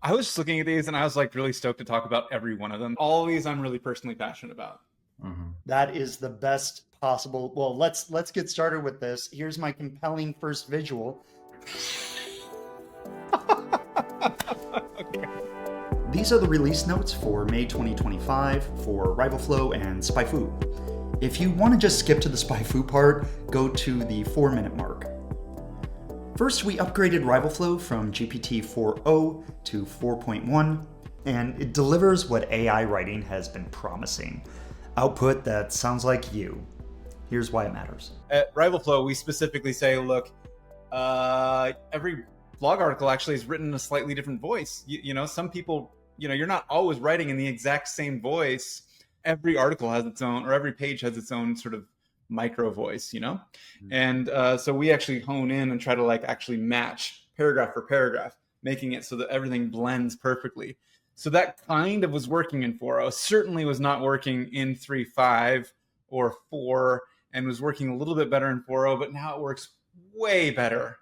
I was just looking at these and I was like really stoked to talk about every one of them. All of these I'm really personally passionate about. That is the best possible. Well, let's get started with this. Here's my compelling first visual. Okay. These are the release notes for May 2025 for RivalFlow and SpyFu. If you want to just skip to the SpyFu part, go to the 4-minute mark. First, we upgraded RivalFlow from GPT 4.0 to 4.1, and it delivers what AI writing has been promising. Output that sounds like you. Here's why it matters. At RivalFlow, we specifically say, look, every blog article actually is written in a slightly different voice. You know, some people, you're not always writing in the exact same voice. Every article has its own, or every page has its own sort of micro voice, And so we actually hone in and try to actually match paragraph for paragraph, making it so that everything blends perfectly. So that kind of was working in 4.0, certainly was not working in 3.5 or 4, and was working a little bit better in 4.0, but now it works way better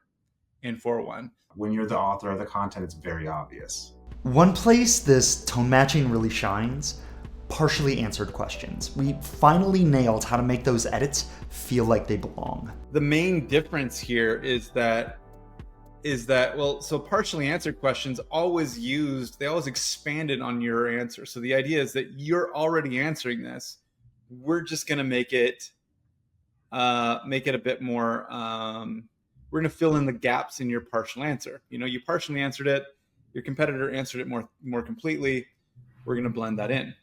in 4.1. When you're the author of the content, it's very obvious. One place this tone matching really shines: partially answered questions. We finally nailed how to make those edits feel like they belong. The main difference here is that so partially answered questions they always expanded on your answer. So the idea is that you're already answering this. We're just going to make it a bit more, we're going to fill in the gaps in your partial answer. You partially answered it, your competitor answered it more completely. We're going to blend that in.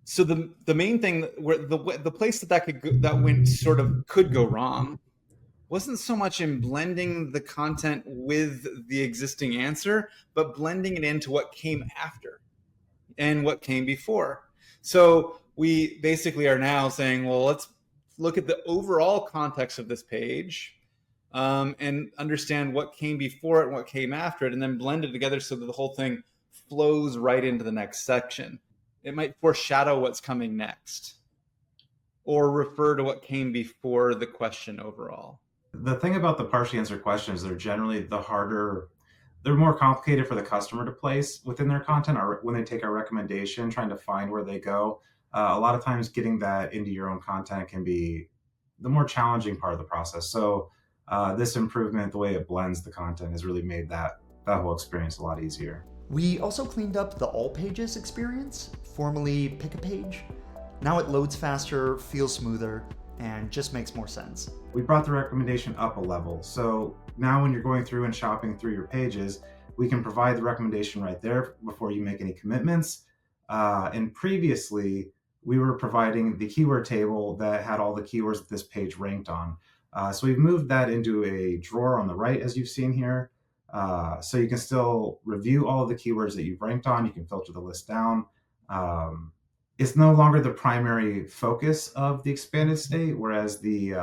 So the main thing where the place that could go wrong wasn't so much in blending the content with the existing answer, but blending it into what came after and what came before. So we basically are now saying, well, let's look at the overall context of this page and understand what came before it and what came after it, and then blend it together so that the whole thing flows right into the next section. It might foreshadow what's coming next or refer to what came before the question overall. The thing about the partially answered questions, they're generally they're more complicated for the customer to place within their content, or when they take a recommendation, trying to find where they go. A lot of times getting that into your own content can be the more challenging part of the process. So this improvement, the way it blends the content, has really made that whole experience a lot easier. We also cleaned up the all pages experience, formerly pick a page. Now it loads faster, feels smoother, and just makes more sense. We brought the recommendation up a level. So now when you're going through and shopping through your pages, we can provide the recommendation right there before you make any commitments. And previously, we were providing the keyword table that had all the keywords that this page ranked on. So we've moved that into a drawer on the right, as you've seen here. So you can still review all of the keywords that you've ranked on. You can filter the list down. It's no longer the primary focus of the expanded state, whereas the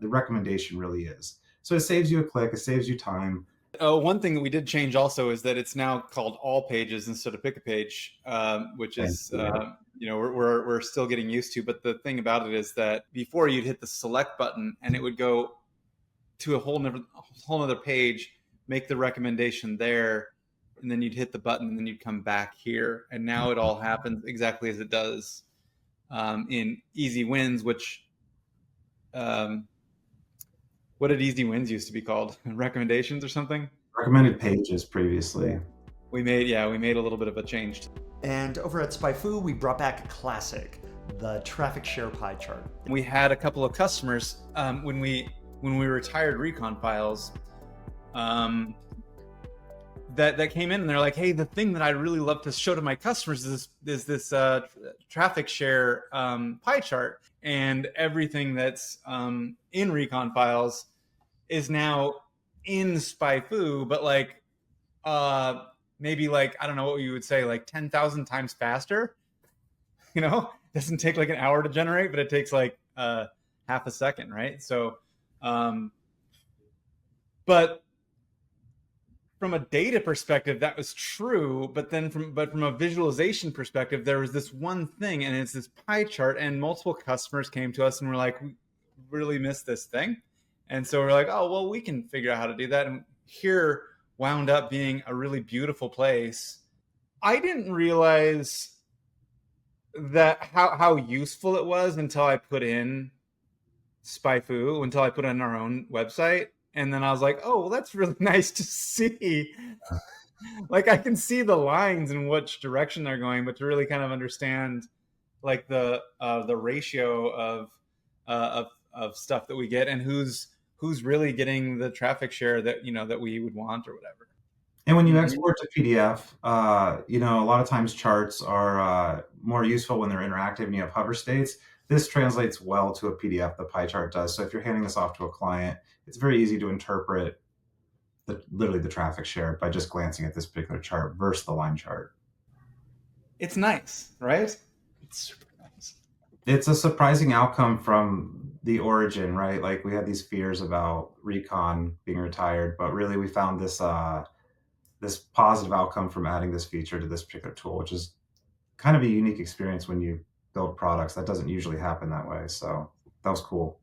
recommendation really is. So it saves you a click, it saves you time. Oh, one thing that we did change also is that it's now called all pages instead of pick a page, which is we're still getting used to. But the thing about it is that before you'd hit the select button and it would go to a whole nother page, make the recommendation there, and then you'd hit the button and then you'd come back here. And now it all happens exactly as it does in Easy Wins, which what did Easy Wins used to be called? Recommendations or something? Recommended pages previously. We made a little bit of a change. And over at SpyFu, we brought back a classic, the traffic share pie chart. We had a couple of customers when we retired Recon files that came in and they're like, hey, the thing that I really love to show to my customers is this traffic share pie chart, and everything that's in Recon files is now in SpyFu, but maybe I don't know what you would say, 10,000 times faster. Doesn't take an hour to generate, but it takes half a second, right? So, but from a data perspective, that was true. But from a visualization perspective, there was this one thing, and it's this pie chart. And multiple customers came to us and were like, "We really missed this thing," and so we're like, "Oh, well, we can figure out how to do that." And here, wound up being a really beautiful place. I didn't realize that how useful it was until I put in SpyFu, until I put in our own website. And then I was like, oh, well, that's really nice to see. Like I can see the lines and which direction they're going, but to really kind of understand like the ratio of stuff that we get and who's really getting the traffic share that that we would want or whatever. And when you export to PDF, a lot of times charts are more useful when they're interactive and you have hover states. This translates well to a PDF, the pie chart does. So if you're handing this off to a client, it's very easy to interpret literally the traffic share by just glancing at this particular chart versus the line chart. It's nice, right? It's super nice. It's a surprising outcome from the origin, right? Like we had these fears about Recon being retired, but really we found this this positive outcome from adding this feature to this particular tool, which is kind of a unique experience when you build products. That doesn't usually happen that way. So that was cool.